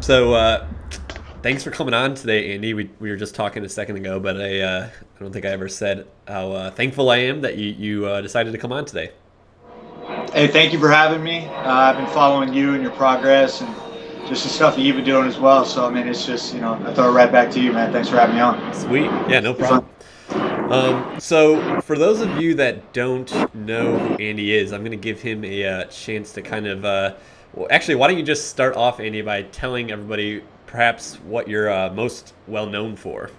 So, thanks for coming on today, Andy. We were just talking a second ago, but I don't think I ever said how thankful I am that you decided to come on today. Hey, thank you for having me. I've been following you and your progress and just the stuff that you've been doing as well. So, I mean, it's just, I throw it right back to you, man. Thanks for having me on. Sweet. Yeah, no You're fun. problem. So, for those of you that don't know who Andy is, I'm going to give him a chance to kind of. Well, actually, why don't you just start off, Andy, by telling everybody perhaps what you're most well known for?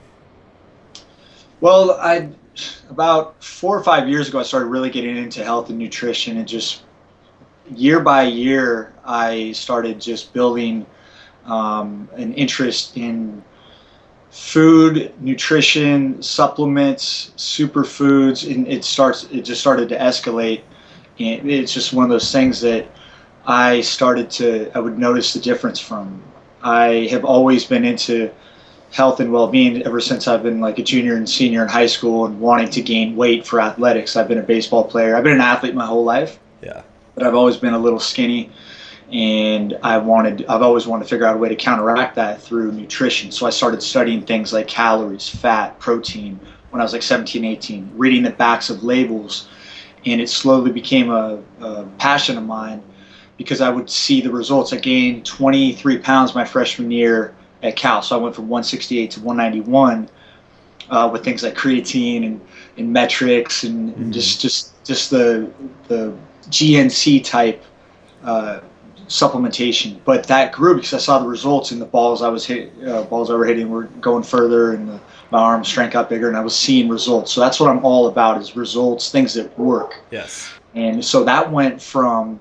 Well, about 4 or 5 years ago, I started really getting into health and nutrition, and just year by year, I started just building an interest in food, nutrition, supplements, superfoods, and it just started to escalate. And it's just one of those things that I would notice the difference from. I have always been into health and well-being ever since I've been like a junior and senior in high school and wanting to gain weight for athletics. I've been a baseball player. I've been an athlete my whole life, Yeah. but I've always been a little skinny, and I've always wanted to figure out a way to counteract that through nutrition. So I started studying things like calories, fat, protein when I was like 17, 18, reading the backs of labels, and it slowly became a passion of mine because I would see the results. I gained 23 pounds my freshman year at Cal, so I went from 168 to 191 with things like creatine and metrics and just the GNC type supplementation. But that grew because I saw the results, and the balls I were hitting were going further, and my arm strength got bigger, and I was seeing results. So that's what I'm all about, is results, things that work. Yes. And so that went from,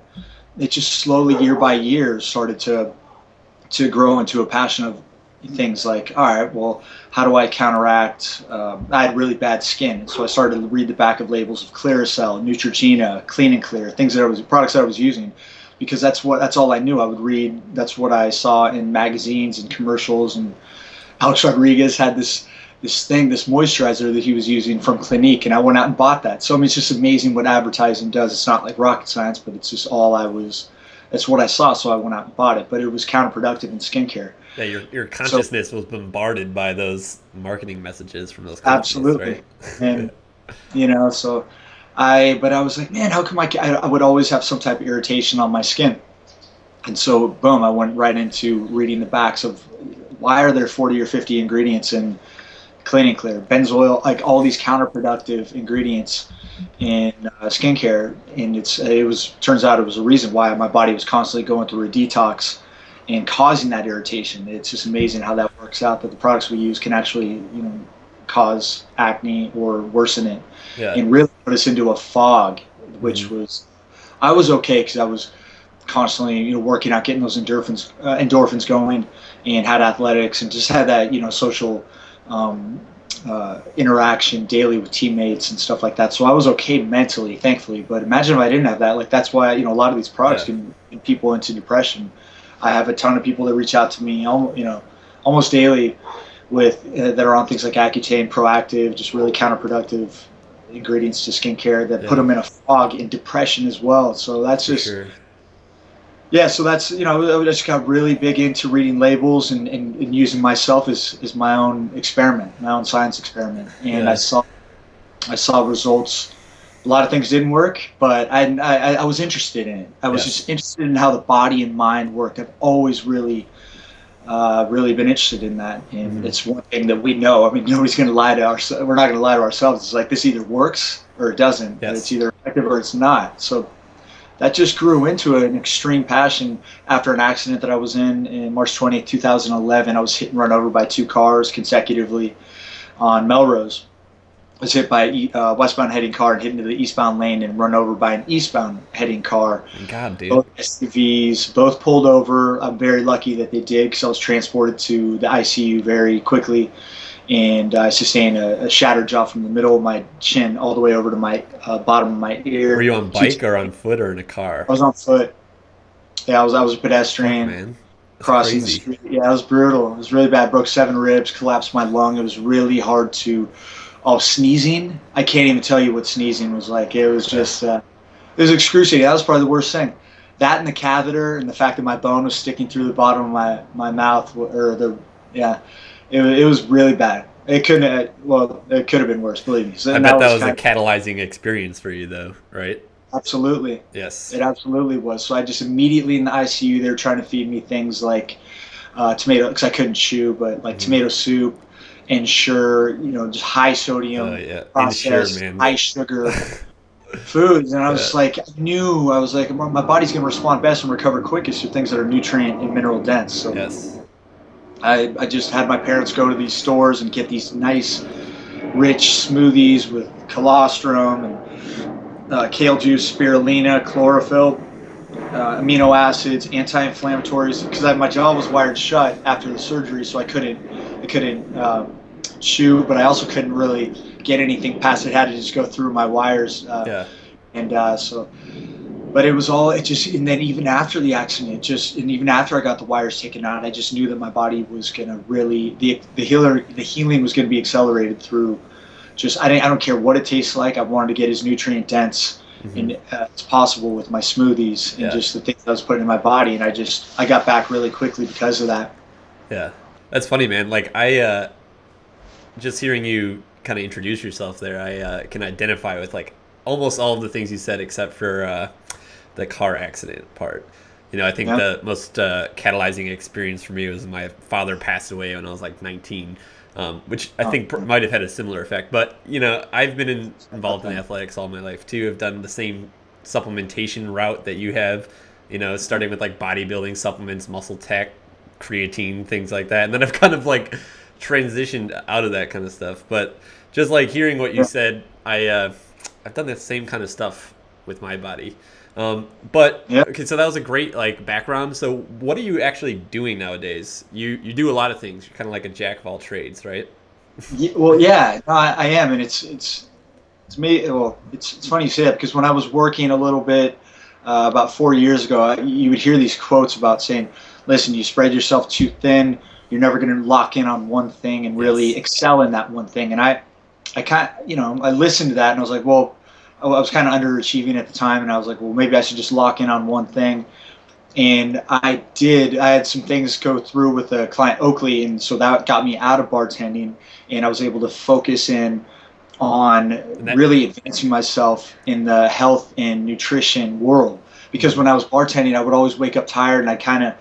it just slowly year by year started to grow into a passion of things like, all right, well, how do I counteract? I had really bad skin, and so I started to read the back of labels of Clearasil, Neutrogena, Clean and Clear, products that I was using, because that's all I knew. I would read, that's what I saw in magazines and commercials, and Alex Rodriguez had this moisturizer that he was using from Clinique, and I went out and bought that. So I mean, it's just amazing what advertising does. It's not like rocket science, but it's just that's what I saw, so I went out and bought it. But it was counterproductive in skincare. Yeah, your consciousness was bombarded by those marketing messages from those companies, Absolutely. right? And so but I was like, man, how come I would always have some type of irritation on my skin? And so boom, I went right into reading the backs of, why are there 40 or 50 ingredients in Clean and Clear, benzoyl, like all these counterproductive ingredients in skincare. And turns out it was a reason why my body was constantly going through a detox and causing that irritation. It's just amazing how that works out, that the products we use can actually, cause acne or worsen it. Yeah. And really put us into a fog, which I was okay because I was constantly, working out, getting those endorphins going, and had athletics and just had that, social interaction daily with teammates and stuff like that. So I was okay mentally, thankfully. But imagine if I didn't have that. Like, that's why, a lot of these products can get people into depression. I have a ton of people that reach out to me, almost daily with that are on things like Accutane, Proactive, just really counterproductive ingredients to skincare that put them in a fog and depression as well. So that's just, yeah. So that's, I just got really big into reading labels and using myself as my own experiment, my own science experiment. And I saw results. A lot of things didn't work, but I was interested in it. I was just interested in how the body and mind worked. I've always really been interested in that, and it's one thing that we know. I mean, nobody's going to lie to ourselves. We're not going to lie to ourselves. It's like, this either works or it doesn't. Yes. It's either effective or it's not. So that just grew into an extreme passion after an accident that I was in March 20th, 2011. I was hit and run over by 2 cars consecutively on Melrose. I was hit by a westbound heading car and hit into the eastbound lane and run over by an eastbound heading car. God, dude. Both SUVs, both pulled over. I'm very lucky that they did, because I was transported to the ICU very quickly, and I sustained a shattered jaw from the middle of my chin all the way over to my bottom of my ear. Were you on bike or on foot or in a car? I was on foot. Yeah, I was a pedestrian. Man. That's Crossing crazy. the street. Yeah, it was brutal. It was really bad. Broke 7 ribs, collapsed my lung. It was really hard to. Oh, sneezing! I can't even tell you what sneezing was like. It was just, it was excruciating. That was probably the worst thing. that and the catheter and the fact that my bone was sticking through the bottom of my mouth, yeah, it was really bad. It couldn't, well, it could have been worse, believe me. So I then bet that that was was a kind of, catalyzing experience for you, though, right? absolutely, Yes. it absolutely was. So I just immediately in the ICU, they were trying to feed me things like tomato, because I couldn't chew, but like Hmm. tomato soup, Ensure, just high sodium, Yeah. Ensure, processed, man. high sugar foods. And I was Yeah. just like, I was like, my body's going to respond best and recover quickest to things that are nutrient and mineral dense. So Yes. I just had my parents go to these stores and get these nice, rich smoothies with colostrum and kale juice, spirulina, chlorophyll, amino acids, anti-inflammatories. Because my jaw was wired shut after the surgery, so I couldn't chew, but I also couldn't really get anything past it. Had to just go through my wires, Yeah. and so. But it was all it just, and then even after the accident, and even after I got the wires taken out, I just knew that my body was gonna really the healing was gonna be accelerated through. Just I don't care what it tastes like. I wanted to get as nutrient dense Hmm. and as possible with my smoothies and Yeah. just the things I was putting in my body, and I got back really quickly because of that. Yeah. That's funny, man. Like just hearing you kind of introduce yourself there, I can identify with like almost all of the things you said except for the car accident part. I think Yeah. the most catalyzing experience for me was my father passed away when I was like 19, which I think Oh, might have had a similar effect. But I've been about involved in that. athletics all my life too. I've done the same supplementation route that you have. Starting with like bodybuilding supplements, muscle tech, creatine, things like that, and then I've kind of like transitioned out of that kind of stuff. But just like hearing what you Yeah. said, I've done that same kind of stuff with my body. But Yeah. okay, so that was a great like background. So what are you actually doing nowadays? You do a lot of things. You're kind of like a jack of all trades, right? Well, yeah, no, I am, and it's me. Well, it's funny you say that because when I was working a little bit about 4 years ago, you would hear these quotes about saying, "Listen, you spread yourself too thin. You're never going to lock in on one thing and really Yes. excel in that one thing." And I kind, I listened to that and I was like, well, I was kind of underachieving at the time, and I was like, well, maybe I should just lock in on one thing. And I did. I had some things go through with a client, Oakley, and so that got me out of bartending, and I was able to focus in on And that really advancing myself in the health and nutrition world. Because mhm. when I was bartending, I would always wake up tired, and I kind of,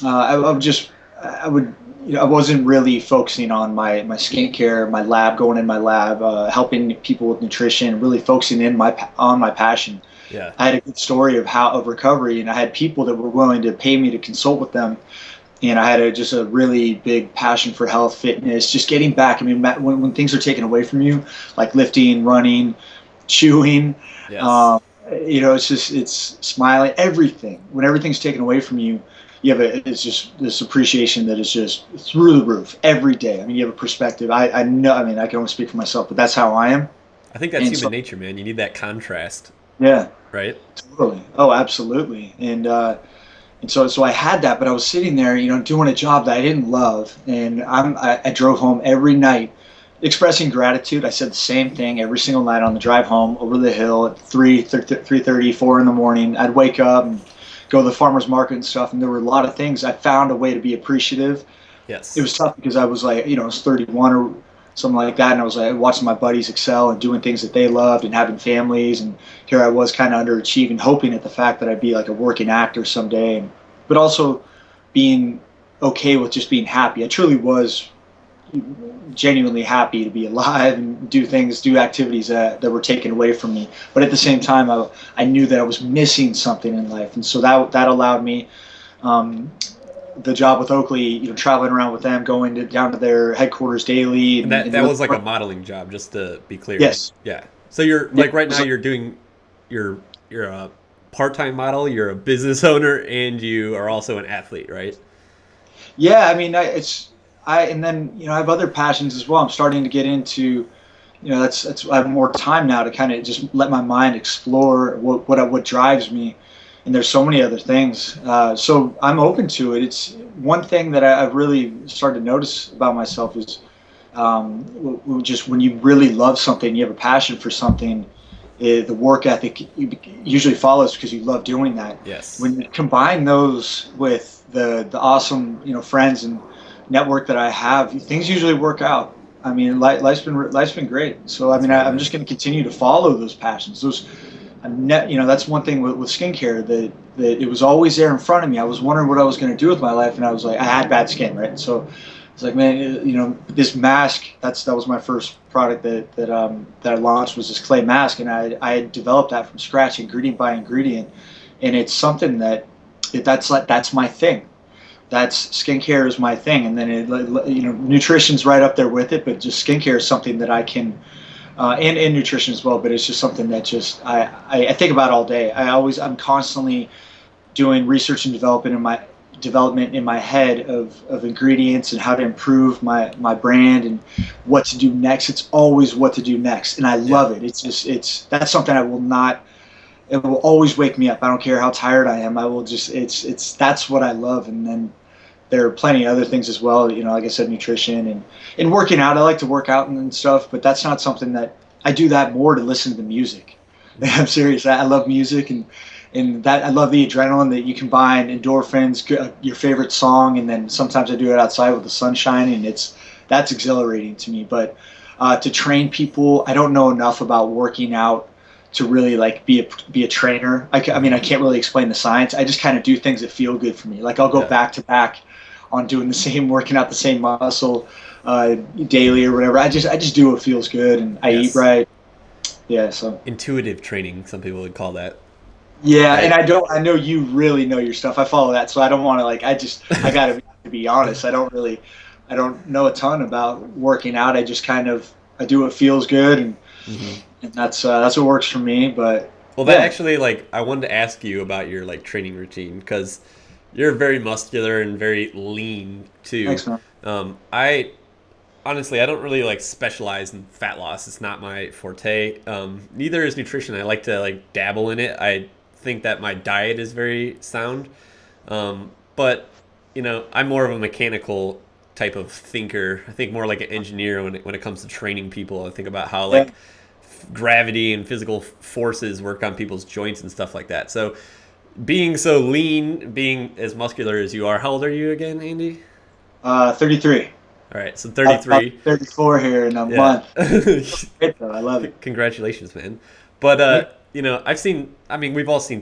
I would just, I would, I wasn't really focusing on my skincare, my lab, going in my lab, helping people with nutrition, really focusing on my passion. Yeah. I had a good story of recovery, and I had people that were willing to pay me to consult with them. And I had just a really big passion for health, fitness, just getting back. I mean, when things are taken away from you, like lifting, running, chewing, Yes. um, it's smiling, everything. When everything's taken away from you, it's just this appreciation that is just through the roof every day. I mean, you have a perspective. I know. I mean, I can only speak for myself, but that's how I am. I think that's And human so, nature, man. You need that contrast, yeah, right? totally. Oh, absolutely. And so I had that, but I was sitting there, doing a job that I didn't love, and I drove home every night, expressing gratitude. I said the same thing every single night on the drive home over the hill at 3:30, 4 in the morning. I'd wake up and go to the farmers market and stuff, and there were a lot of things. I found a way to be appreciative. It Yes. was tough because I was like, I was 31 or something like that, and I was like watching my buddies excel and doing things that they loved and having families, and here I was kind of underachieving, hoping at the fact that I'd be like a working actor someday, but also being okay with just being happy. I truly was genuinely happy to be alive and do activities that were taken away from me. But at the same time, I knew that I was missing something in life, and so that allowed me. Um, the job with Oakley, traveling around with them, down to their headquarters daily, And that and really, was like a modeling job, just to be clear. yes, Yeah. So you're yeah, like right now you're doing you're a part-time model, you're a business owner, and you are also an athlete, right? yeah. I mean, and then I have other passions as well. I'm starting to get into, that's I have more time now to kind of just let my mind explore what drives me, and there's so many other things. So I'm open to it. It's one thing that I've really started to notice about myself is just when you really love something, you have a passion for something, the work ethic usually follows because you love doing that. Yes. When you combine those with the awesome, friends and network that I have, things usually work out. I mean, life's been great. So I mean, I'm just going to continue to follow those passions. That's one thing with skincare that it was always there in front of me. I was wondering what I was going to do with my life, and I was like, I had bad skin, right? And so it's like, man, this mask. That was my first product that I launched, was this clay mask, and I had developed that from scratch, ingredient by ingredient, and it's something that's my thing. That's skincare is my thing, and then nutrition's right up there with it, but just skincare is something that I can. And nutrition as well, but it's just something that just I think about all day. I'm constantly doing research and development in my head of ingredients and how to improve my brand and what to do next. It's always what to do next, and I love it. That's something it will always wake me up. I don't care how tired I am. I will that's what I love. And then there are plenty of other things as well, like I said, nutrition and working out. I like to work out and stuff, but that's not something that I do that more to listen to the music. I'm serious. I love music and that I love the adrenaline that you combine endorphins, your favorite song, and then sometimes I do it outside with the sun shining. That's exhilarating to me. But to train people, I don't know enough about working out to really be a trainer. I can't really explain the science. I just kind of do things that feel good for me. Like I'll go back to back on doing working out the same muscle daily or whatever. I just do what feels good, and I eat right. Yeah, so intuitive training, some people would call that. Yeah, right. And I know you really know your stuff. I follow that, so I don't want to I gotta be honest. I don't know a ton about working out. I just I do what feels good, and that's what works for me. But that actually, I wanted to ask you about your training routine, because you're very muscular and very lean too. Thanks, man. Honestly, I don't really specialize in fat loss. It's not my forte. Neither is nutrition. I like to dabble in it. I think that my diet is very sound. But I'm more of a mechanical type of thinker. I think more like an engineer when it comes to training people. I think about how gravity and physical forces work on people's joints and stuff like that. So being so lean, being as muscular as you are, how old are you again, Andy? 33. All right, so 33. 34 here in a month. I love it. Congratulations, man. But we've all seen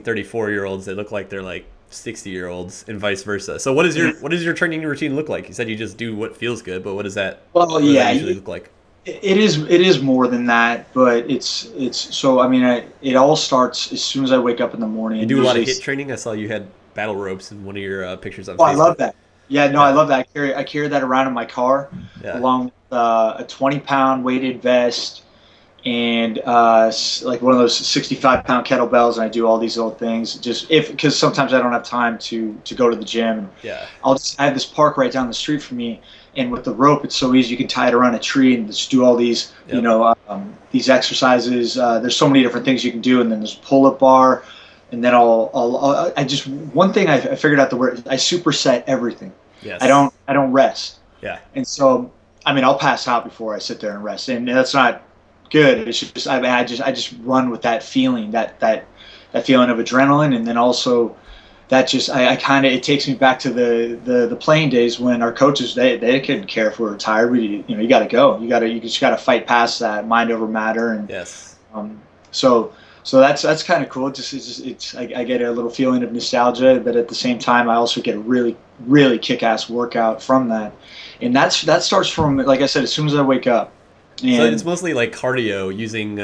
34-year-olds that look like they're 60-year-olds and vice versa. So what does your training routine look like? You said you just do what feels good, but what does that usually look like? It is more than that, but it all starts as soon as I wake up in the morning. You do a lot of HIIT training. I saw you had battle ropes in one of your pictures on Facebook. I love that. Yeah, no, I love that. I carry that around in my car, along with a 20-pound weighted vest and one of those 65-pound kettlebells, and I do all these little things because sometimes I don't have time to go to the gym. Yeah, I have this park right down the street from me. And with the rope, it's so easy. You can tie it around a tree and just do all these, these exercises. There's so many different things you can do. And then there's a pull-up bar. And then one thing I figured out I superset everything. Yes. I don't rest. Yeah. And so, I'll pass out before I sit there and rest. And that's not good. It's just, I just run with that feeling, that feeling of adrenaline. And then also, that just it takes me back to the playing days when our coaches they couldn't care if we were tired. You got to go. You just got to fight past that mind over matter. And yes. So that's kind of cool. I get a little feeling of nostalgia, but at the same time I also get a really really kick-ass workout from that. And that starts from, like I said, as soon as I wake up. And so it's mostly cardio, using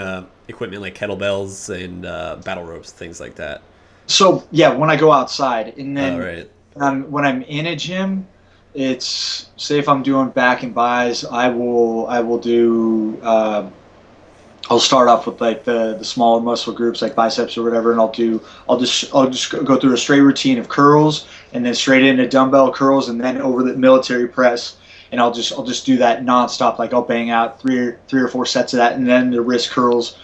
equipment like kettlebells and battle ropes, things like that. So yeah, when I go outside, and then right. when I'm in a gym, it's, say if I'm doing back and buys, I will do. I'll start off with the smaller muscle groups like biceps or whatever, and I'll just go through a straight routine of curls, and then straight into dumbbell curls, and then over the military press, and I'll just do that nonstop. I'll bang out three or four sets of that, and then the wrist curls.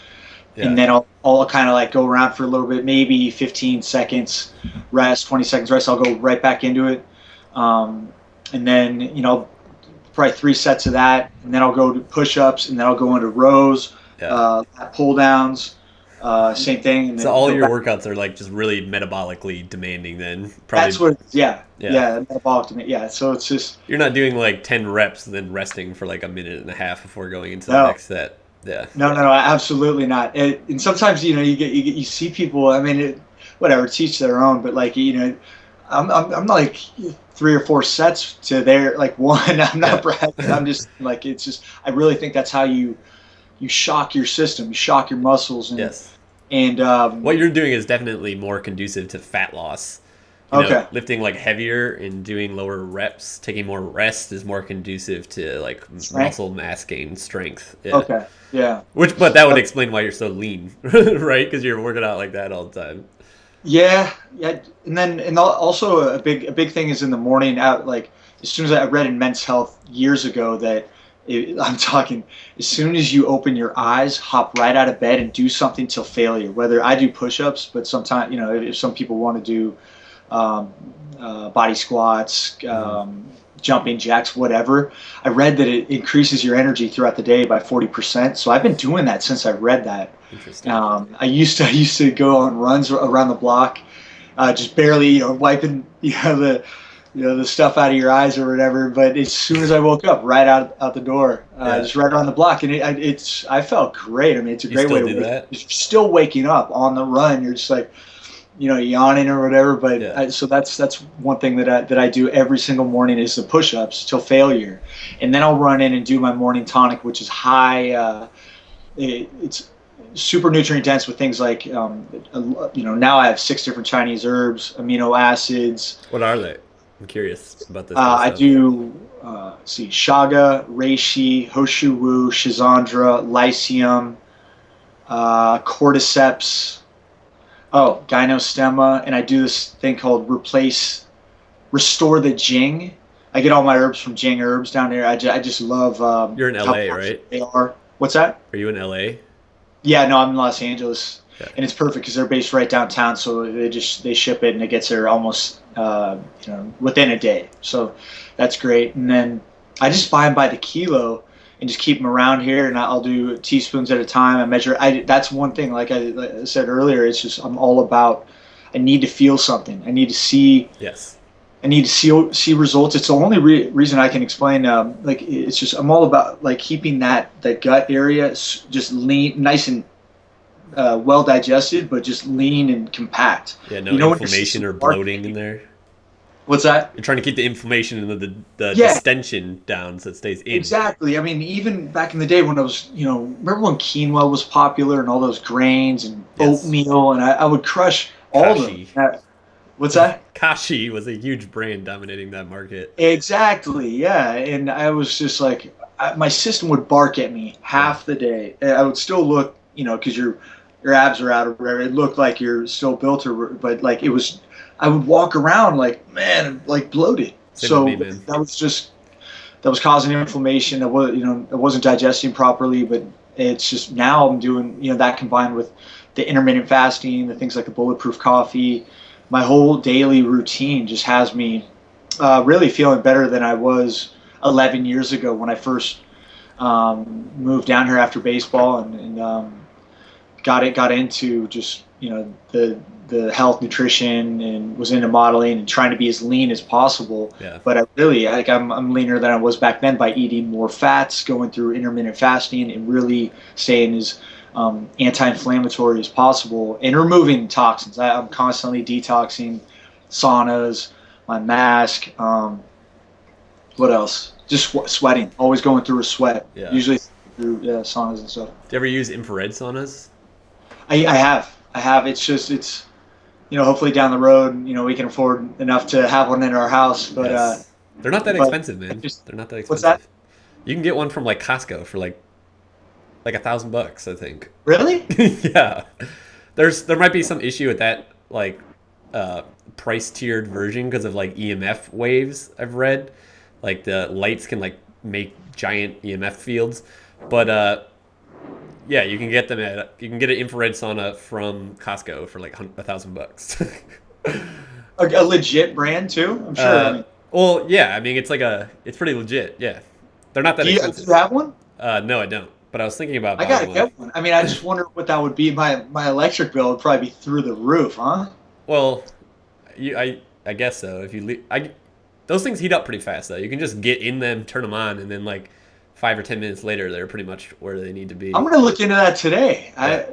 Yeah. And then I'll kind of go around for a little bit, maybe 15 seconds rest, 20 seconds rest. I'll go right back into it. And then, probably 3 sets of that. And then I'll go to push-ups, and then I'll go into rows, pull downs, Same thing. And So then all go your back. workouts are like just really metabolically demanding then. That's Probably, what, yeah, yeah. yeah, metabolic to me. Yeah. So it's just, You're not doing like 10 reps and then resting for like a minute and a half before going into the no, next set. Yeah. no, absolutely not. And sometimes, you see people, I mean, whatever, teach their own, but like, I'm like 3 or 4 sets to their like one. I'm not Yeah. bragging. I'm just like, it's just, I really think that's how you shock your system, you shock your muscles, Yes. and What you're doing is definitely more conducive to fat loss. okay, Lifting like heavier and doing lower reps, taking more rest is more conducive to like strength. muscle mass gain, strength. Yeah. Okay, yeah. But that would explain why you're so lean, right? Because you're working out like that all the time. Yeah, yeah, and then also a big thing is in the morning. Out like as soon as I read in Men's Health years ago that I'm talking, as soon as you open your eyes, hop right out of bed and do something till failure. Whether I do push-ups, but sometimes if some people want to do um, body squats, Mm-hmm. jumping jacks, whatever. I read that it increases your energy throughout the day by 40%. So I've been doing that since I read that. Interesting. I used to go on runs around the block, just barely, wiping, the stuff out of your eyes or whatever. But as soon as I woke up, right out the door, Yeah. just right around the block, and I felt great. I mean, it's a You great still way to do wake. that? You're still waking up on the run. You're just like, yawning or whatever. But Yeah. so that's one thing that I do every single morning is the push-ups till failure, and then I'll run in and do my morning tonic, which is high. It's super nutrient dense with things like now I have 6 different Chinese herbs, amino acids. What are they? I'm curious about this kind of I stuff. do see shaga, reishi, hoshu wu, shizandra, lycium, cordyceps. Oh, gynostemma, and I do this thing called restore the Jing. I get all my herbs from Jing Herbs down here. I just love You're in how LA, powerful right? they are. What's that? Are you in LA? Yeah, no, I'm in Los Angeles, Yeah. and it's perfect because they're based right downtown, so they ship it and it gets there almost within a day. So that's great. And then I just buy them by the kilo and just keep them around here, and I'll do teaspoons at a time. I measure. That's one thing. Like I said earlier, it's just I'm all about. I need to feel something. I need to see. Yes. I need to see results. It's the only reason I can explain. Like it's just I'm all about like keeping that gut area just lean, nice and well digested, but just lean and compact. Yeah, no When your inflammation system's or bloating in working- there. What's that? You're trying to keep the inflammation and the Yeah, distension down so it stays in. exactly. I mean, even back in the day when I was, remember when quinoa was popular and all those grains and Yes. oatmeal, and I would crush all of them. Kashi. What's that? Kashi was a huge brand dominating that market. Exactly, yeah. And I was just like, my system would bark at me Yeah. half the day. And I would still look, because your abs are out or whatever. It looked like you're still built, but like it was. I would walk around like, man, like bloated. Same So with me, man. that was causing inflammation. I wasn't digesting properly. But it's just now I'm doing, that combined with the intermittent fasting, the things like the bulletproof coffee. My whole daily routine just has me really feeling better than I was 11 years ago when I first moved down here after baseball and got into just the health, nutrition, and was into modeling and trying to be as lean as possible. Yeah. But I'm leaner than I was back then by eating more fats, going through intermittent fasting, and really staying as anti-inflammatory as possible and removing toxins. I'm constantly detoxing, saunas, my mask. What else? Just sweating. Always going through a sweat. Yeah. Usually through saunas and stuff. Do you ever use infrared saunas? I have. It's hopefully down the road, we can afford enough to have one in our house. But Yes. They're not that but expensive, man. They're not that expensive. what's that? You can get one from like Costco for like $1,000, I think. Really? Yeah. There might be some issue with that like price tiered version because of like EMF waves I've read. Like the lights can like make giant EMF fields. But yeah, you can get an infrared sauna from Costco for like $1,000. A legit brand too? I'm sure. Well, yeah, I mean it's pretty legit. Yeah, they're not that Do you expensive. have one? No, I don't. but I was thinking about I buying gotta one. get one. I mean, I just wonder what that would be. My electric bill would probably be through the roof, huh? Well, I guess so. If you those things heat up pretty fast though. You can just get in them, turn them on, and then like 5 or 10 minutes later, they're pretty much where they need to I'm be. gonna look into that today. Yeah.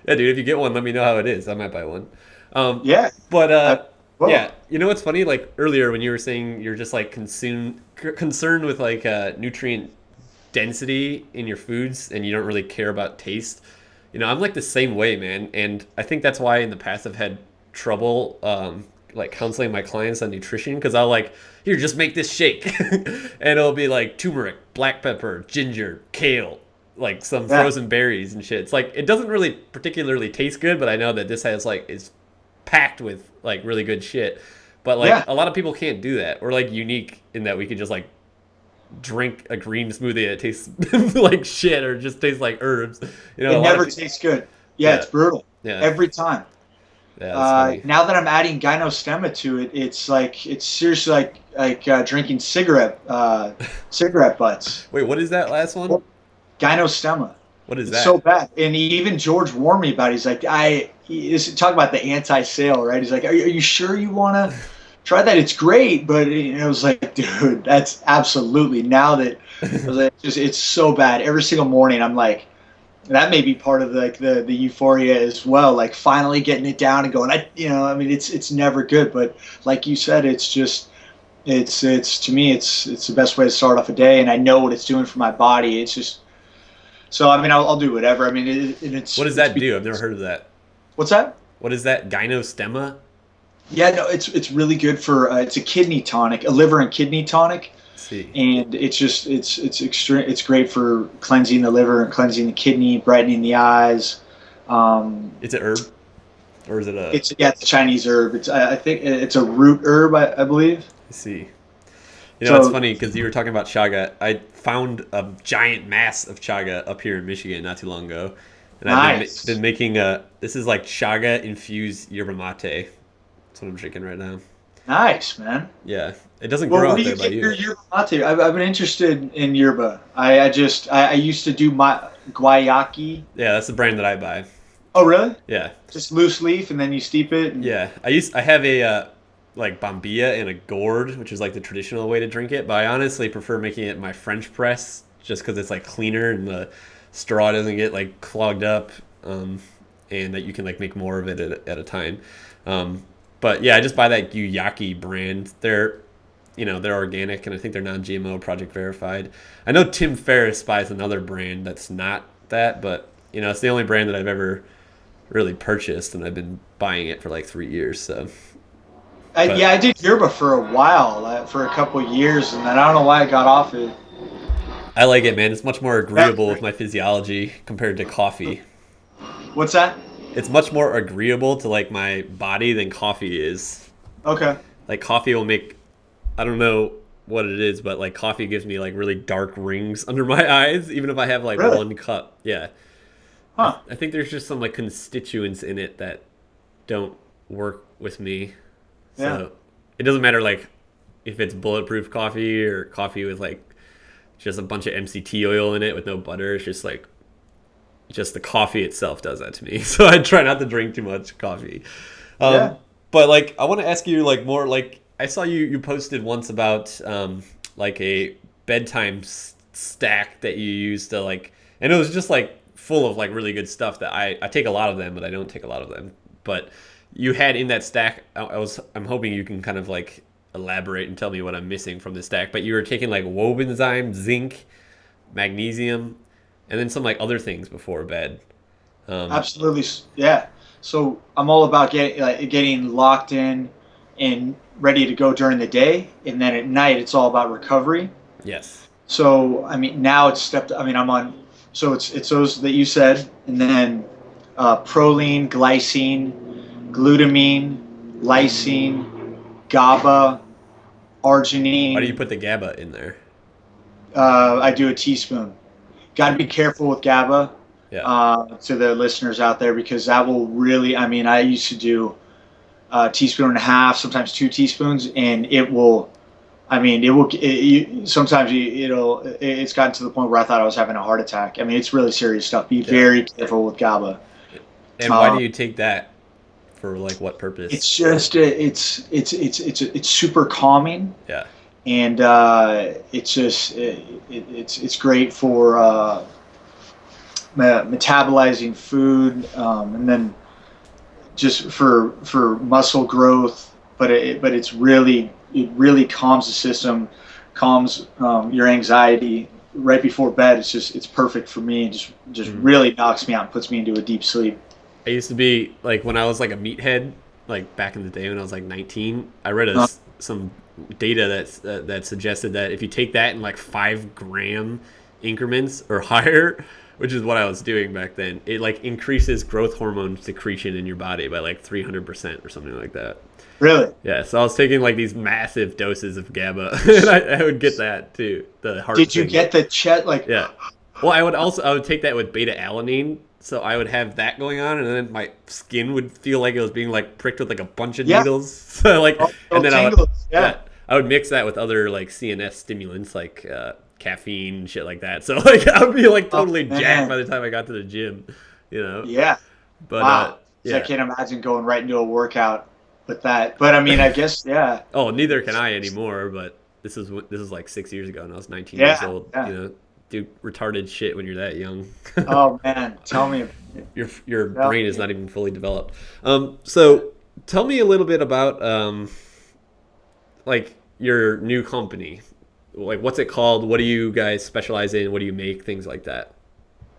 Yeah, dude. If you get one, let me know how it is. I might buy one. Yeah. But I, well, yeah. You know what's funny? Like earlier when you were saying you're just like concerned with like nutrient density in your foods, and you don't really care about taste. I'm like the same way, man. And I think that's why in the past I've had trouble like counseling my clients on nutrition because I'll like, here, just make this shake. And it'll be like turmeric, black pepper, ginger, kale, like some yeah. frozen berries and shit. It's like, it doesn't really particularly taste good, but I know that this has like, is packed with like really good shit. But like Yeah. a lot of people can't do that. We're like unique in that we can just like drink a green smoothie that tastes like shit or just tastes like herbs. A It lot never of tastes good. Yeah, yeah, it's brutal. yeah, Every time. yeah. That's funny. Now that I'm adding gynostemma to it, it's seriously like drinking cigarette butts. Wait, what is that last one? Gynostemma. What is It's so that? bad. And even George warned me about it. He's like, talk about the anti-sale, right? He's like, are you sure you want to try that? It's great. But I was like, dude, that's absolutely, now that I was like, it's so bad. Every single morning I'm like, that may be part of the euphoria as well. Like finally getting it down and going, I mean, it's never good. But like you said, it's just, it's to me, it's the best way to start off a day. And I know what it's doing for my body. It's just, so, I mean, I'll do whatever. I mean, What does that do? I've never heard of that. What's that? What is that? Gynostemma? Yeah, no, it's really good for. It's a kidney tonic, a liver and kidney tonic, Let's see. and it's just extreme. It's great for cleansing the liver and cleansing the kidney, brightening the eyes. It's an herb, or is it a? It's a Chinese herb. I think it's a root herb, I believe. Let's see. So It's funny because you were talking about chaga. I found a giant mass of chaga up here in Michigan not too long ago, and nice. I've been making This is like chaga infused yerba mate. That's what I'm drinking right now. Nice, man. Yeah, it doesn't Well, grow where out do there you by get your you. yerba mate? I've been interested in yerba. I used to do my guayaki. Yeah, that's the brand that I buy. Oh, really? Yeah, Just loose leaf, and then you steep it. And, yeah. I have a like bombilla and a gourd, which is like the traditional way to drink it. But I honestly prefer making it my French press, just because it's like cleaner and the straw doesn't get like clogged up, and that you can like make more of it at a time. But yeah, I just buy that Guyaki brand. They're organic, and I think they're non-GMO, Project Verified. I know Tim Ferriss buys another brand that's not that, but it's the only brand that I've ever really purchased, and I've been buying it for like 3 years. So, I did yerba for a while, for a couple of years, and then I don't know why I got off it. I like it, man. It's much more agreeable with my physiology compared to coffee. What's that? It's much more agreeable to like my body than coffee is. Okay. Like coffee will make, I don't know what it is, but like coffee gives me like really dark rings under my eyes, even if I have like Really? one cup. Yeah. Huh. I think there's just some like constituents in it that don't work with me. So Yeah. it doesn't matter like if it's bulletproof coffee or coffee with like just a bunch of MCT oil in it with no butter. It's just the coffee itself does that to me. So I try not to drink too much coffee. Yeah. But like I want to ask you like more like I saw you posted once about like a bedtime stack that you used to like, and it was just like full of like really good stuff that I take a lot of them, but I don't take a lot of them. But you had in that stack, I'm hoping you can kind of like elaborate and tell me what I'm missing from the stack. But you were taking like wobenzyme, zinc, magnesium, and then some like other things before bed. Absolutely. Yeah. So I'm all about getting locked in and ready to go during the day, and then at night it's all about recovery. Yes. So I mean, now it's stepped. I mean, I'm on. So it's those that you said, and then proline, glycine, glutamine, lysine, GABA, arginine. Why do you put the GABA in there? I do a teaspoon. Got to be careful with GABA. Yeah. To the listeners out there, because that will really. I mean, I used to do a teaspoon and a half, sometimes 2 teaspoons, and it will. I mean, sometimes it's gotten to the point where I thought I was having a heart attack. I mean, it's really serious stuff. Be Yeah. very careful with GABA. And why do Um, you take that for like what purpose? it's just it's super calming, Yeah. and it's great for metabolizing food, and then just for muscle growth. But it really calms the system, calms your anxiety right before bed. It's perfect for me. Just Mhm. really knocks me out and puts me into a deep sleep. I used to be like when I was like a meathead, like back in the day when I was like 19. I read Uh, some data that suggested that if you take that in like 5 gram increments or higher, which is what I was doing back then, it like increases growth hormone secretion in your body by like 300% or something like that. really? Yeah, so I was taking like these massive doses of GABA, and I would get that too, the heart Did you thing. get the chet like? Yeah. Well, I would take that with beta alanine, so I would have that going on, and then my skin would feel like it was being like pricked with like a bunch of Yeah, needles. So like, and all then tingles. yeah, Yeah. I would mix that with other like CNS stimulants like caffeine and shit like that. So like I would be like Oh totally jacked man. by the time I got to the gym, you know. Yeah. But Wow. So I yeah. can't imagine going right into a workout with that. But I mean, I guess yeah. Oh, neither can I anymore. But this is like 6 years ago, and I was 19 years Yeah. old. Yeah. You know, do retarded shit when you're that young. Oh man, tell me. Your Tell brain is me. not even fully developed. So tell me a little bit about like your new company. Like, what's it called? What do you guys specialize in? What do you make? Things like that.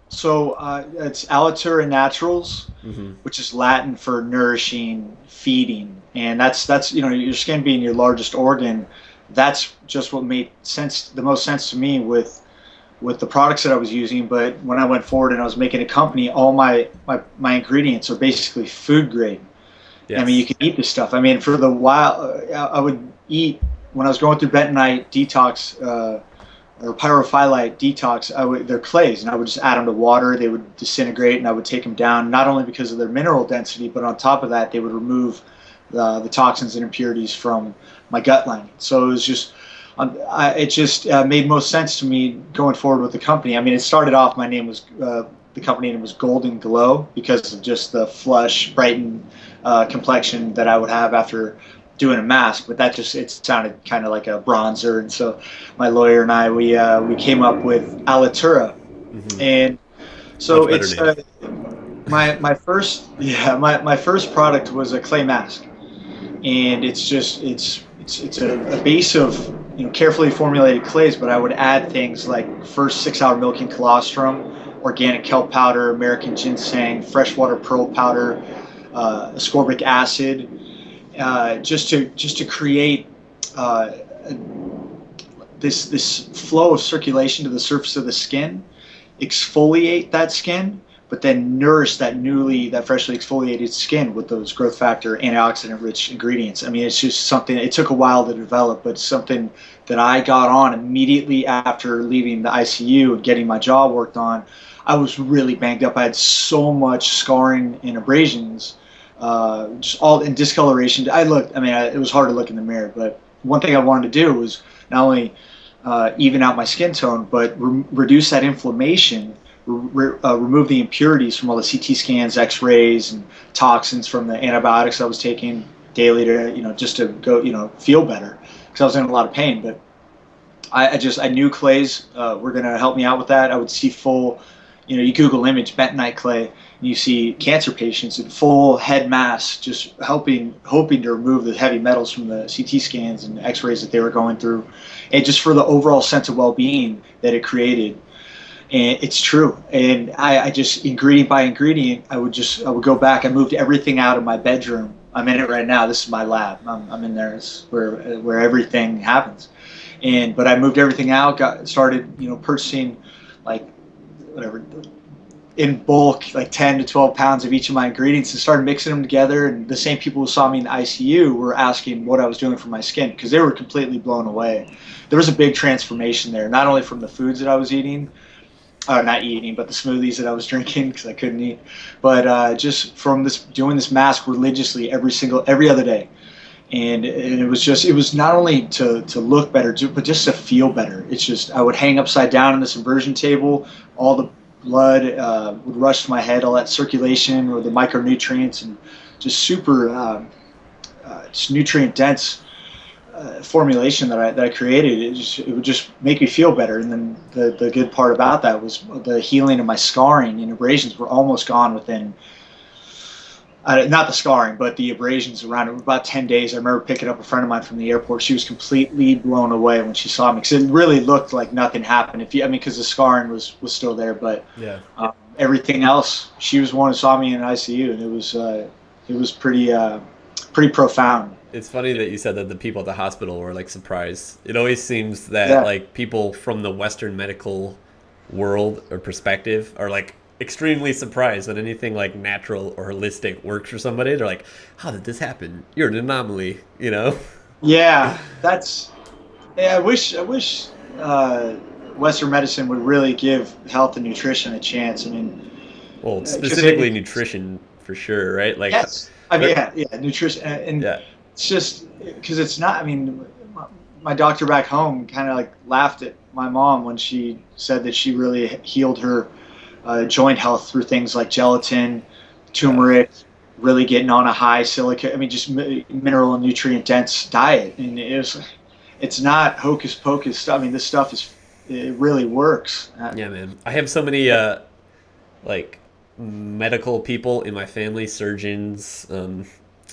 So it's Alitura Naturals, Mm-hmm. which is Latin for nourishing, feeding, and that's your skin being your largest organ. That's just what made the most sense to me with the products that I was using. But when I went forward and I was making a company, all my ingredients are basically food grade. I mean, you Yes. can eat this stuff. I mean, for the while, I would eat when I was going through bentonite detox or pyrophyllite detox. They're clays, and I would just add them to water. They would disintegrate, and I would take them down not only because of their mineral density, but on top of that, they would remove the toxins and impurities from my gut lining. So it was just it just made most sense to me going forward with the company. I mean, it started off, my name was the company name was Golden Glow because of just the flush, brightened complexion that I would have after doing a mask. But it sounded kind of like a bronzer, and so my lawyer and I we came up with Alitura, Mm-hmm. and Much so better it's name. my first product was a clay mask, and it's a base of carefully formulated clays, but I would add things like first 6-hour milking colostrum, organic kelp powder, American ginseng, freshwater pearl powder, ascorbic acid, just to create this flow of circulation to the surface of the skin, exfoliate that skin, but then nourish that freshly exfoliated skin with those growth factor antioxidant rich ingredients. I mean, it's just something, it took a while to develop, but something that I got on immediately after leaving the ICU and getting my jaw worked on. I was really banged up. I had so much scarring and abrasions, just all in discoloration. It was hard to look in the mirror, but one thing I wanted to do was not only even out my skin tone, but reduce that inflammation, remove the impurities from all the CT scans, X-rays, and toxins from the antibiotics I was taking daily to, just to go, feel better, because I was in a lot of pain. But I knew clays were going to help me out with that. I would see full, you Google image bentonite clay, and you see cancer patients in full head mass, just hoping to remove the heavy metals from the CT scans and X-rays that they were going through, and just for the overall sense of well-being that it created. And it's true. And I just, ingredient by ingredient, I would go back. I moved everything out of my bedroom. I'm in it right now. This is my lab. I'm in there. It's where everything happens. But I moved everything out. Started purchasing like whatever in bulk, like 10 to 12 pounds of each of my ingredients, and started mixing them together. And the same people who saw me in the ICU were asking what I was doing for my skin, because they were completely blown away. There was a big transformation there, not only from the foods that I was eating, not eating, but the smoothies that I was drinking because I couldn't eat. But just from doing this mask religiously every other day, And it was not only to look better, but just to feel better. It's just, I would hang upside down in this inversion table, all the blood would rush to my head, all that circulation or the micronutrients, and just super just nutrient dense formulation that I created. It would just make me feel better. And then the good part about that was the healing of my scarring and abrasions were almost gone within, not the scarring, but the abrasions around it. About 10 days. I remember picking up a friend of mine from the airport. She was completely blown away when she saw me, because it really looked like nothing happened. Because the scarring was still there, but Yeah. Everything else, she was the one who saw me in ICU, and it was pretty profound. It's funny that you said that the people at the hospital were like surprised. It always seems that Yeah. like people from the Western medical world or perspective are like extremely surprised when anything like natural or holistic works for somebody. They're like, "How did this happen? You're an anomaly," you know? Yeah, I wish Western medicine would really give health and nutrition a chance. I mean, Well, 'cause specifically nutrition for sure, right? Like, yes, I mean, but- yeah, nutrition, and yeah, it's just because it's not. I mean, my doctor back home kind of like laughed at my mom when she said that she really healed her joint health through things like gelatin, turmeric, really getting on a high silica. I mean, just mineral and nutrient dense diet, and it's not hocus pocus stuff. I mean, this stuff it really works. yeah, man. I have so many like medical people in my family, surgeons,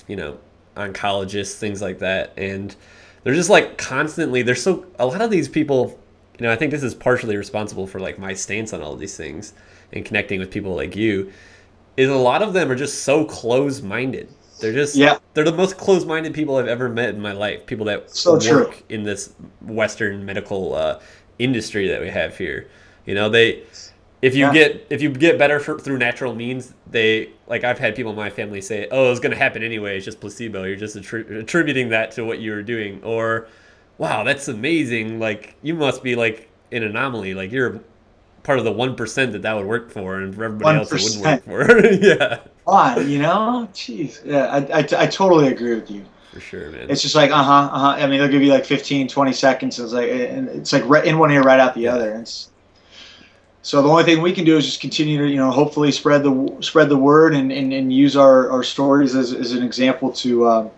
you know, oncologists, things like that, and they're just like constantly. There's so a lot of these people. You know, I think this is partially responsible for like my stance on all of these things and connecting with people like you. Is a lot of them are just so close-minded. They're just they're the most close-minded people I've ever met in my life. People that So work true. in this Western medical industry that we have here. You know, they if you Yeah. get better through natural means, they like I've had people in my family say, "Oh, it's going to happen anyway. It's just placebo. You're just attributing that to what you were doing." Or, "Wow, that's amazing. Like you must be like an anomaly. Like you're part of the 1% that would work for, and for everybody else it wouldn't 1%. work for." Yeah, Why, jeez. Yeah, I totally agree with you. for sure, man. It's just like, I mean, they'll give you like 15, 20 seconds. It's like right in one ear, right out the Yeah. other. So the only thing we can do is just continue to, hopefully spread the word, and use our stories as an example to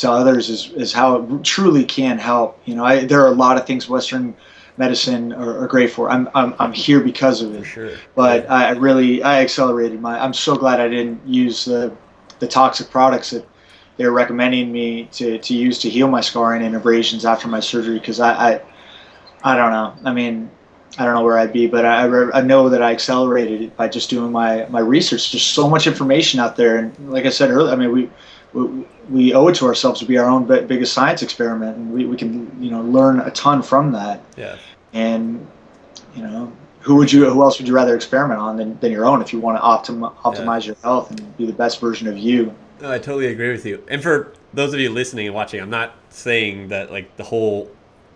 others, is how it truly can help. There are a lot of things Western medicine are great for. I'm here because of it. For sure. But Yeah. I accelerated I'm so glad I didn't use the toxic products that they're recommending me to use to heal my scarring and abrasions after my surgery, because I don't know. I mean, I don't know where I'd be, but I know that I accelerated it by just doing my research. There's so much information out there, and like I said earlier, I mean, we owe it to ourselves to be our own biggest science experiment, and we can learn a ton from that. Yeah. And who else would you rather experiment on than your own, if you want to optimize your health and be the best version of you? No, I totally agree with you. And for those of you listening and watching, I'm not saying that like the whole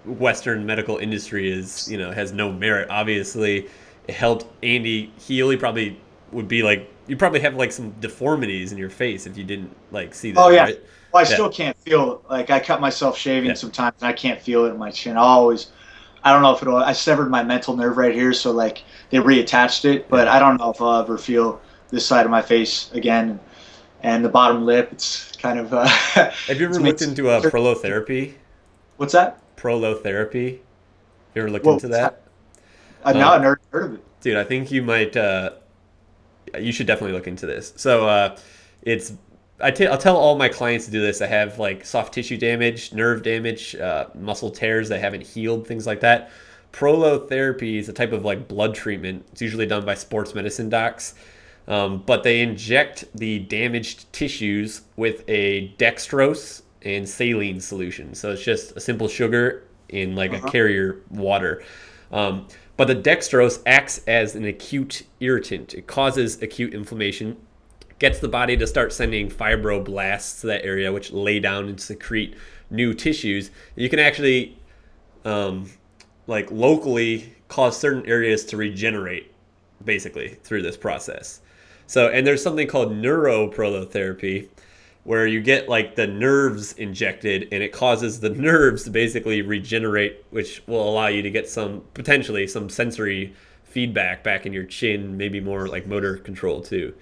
Western medical industry is, has no merit. Obviously, it helped Andy heal. He probably would be like, you probably have like some deformities in your face if you didn't like see that. Oh yeah. Right? Well, I Yeah. still can't feel, like, I cut myself shaving Yeah. sometimes, and I can't feel it in my chin. I don't know if I severed my mental nerve right here, so like they reattached it, but Yeah. I don't know if I'll ever feel this side of my face again. And the bottom lip, it's kind of. Have you ever it's- looked into prolotherapy? What's that? Prolotherapy? You ever looked Whoa, into that? No, I've never heard of it. Dude, I think you might. You should definitely look into this. So it's. I'll tell all my clients to do this. I have like soft tissue damage, nerve damage, muscle tears that haven't healed, things like that. Prolotherapy is a type of like blood treatment. It's usually done by sports medicine docs, but they inject the damaged tissues with a dextrose and saline solution. So it's just a simple sugar in like a carrier water. But the dextrose acts as an acute irritant. It causes acute inflammation, gets the body to start sending fibroblasts to that area, which lay down and secrete new tissues. You can actually, like locally, cause certain areas to regenerate, basically through this process. So, and there's something called neuroprolotherapy, where you get like the nerves injected, and it causes the nerves to basically regenerate, which will allow you to get potentially some sensory feedback back in your chin, maybe more like motor control too.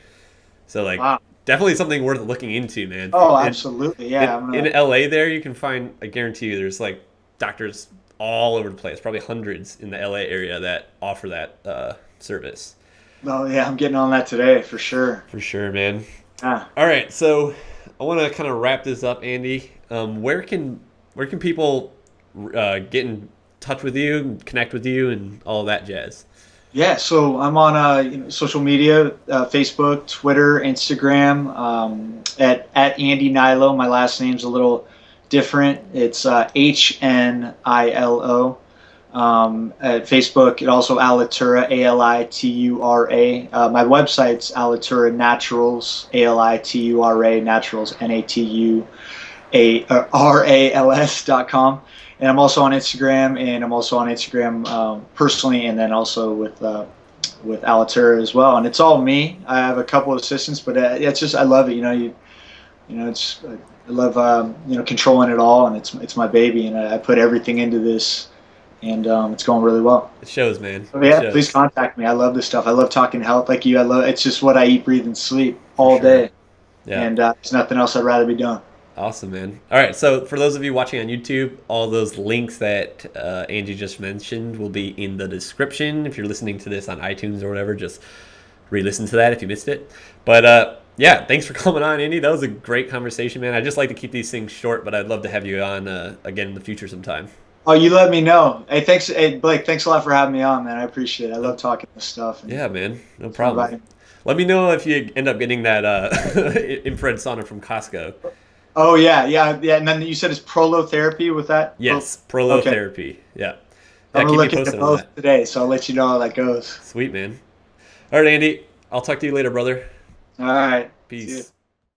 So like Wow. definitely something worth looking into, man. Oh, absolutely. Yeah. In LA there, you can find, I guarantee you, there's like doctors all over the place, probably hundreds in the LA area that offer that service. Oh, yeah. I'm getting on that today for sure. For sure, man. Yeah. All right, so I want to kind of wrap this up, Andy. Where can people get in touch with you, connect with you, and all that jazz? Yeah, so I'm on social media, Facebook, Twitter, Instagram, at Andy Hnilo. My last name's a little different. It's Hnilo. At Facebook, it also Alitura, Alitura. My website's Alitura Naturals, Alitura Naturals, Naturals.com. And I'm also on Instagram, personally, and then also with Alitura as well. And it's all me. I have a couple of assistants, but it's just, I love it. It's, I love controlling it all, and it's my baby, and I put everything into this, and it's going really well. It shows, man. So, yeah, please contact me. I love this stuff. I love talking health like you. It's just what I eat, breathe, and sleep all day. Yeah. And there's nothing else I'd rather be doing. Awesome, man. All right, so for those of you watching on YouTube, all those links that Angie just mentioned will be in the description. If you're listening to this on iTunes or whatever, just re-listen to that if you missed it. But yeah, thanks for coming on, Andy. That was a great conversation, man. I just like to keep these things short, but I'd love to have you on again in the future sometime. Oh, you let me know. Hey, thanks, Blake. Thanks a lot for having me on, man. I appreciate it. I love talking this stuff. Yeah, man. No problem. Let me know if you end up getting that infrared sauna from Costco. Oh, yeah. And then you said it's Prolotherapy with that? Yes, Prolotherapy. Okay. Yeah. I'm going to look at both today, so I'll let you know how that goes. Sweet, man. All right, Andy. I'll talk to you later, brother. All right. Peace.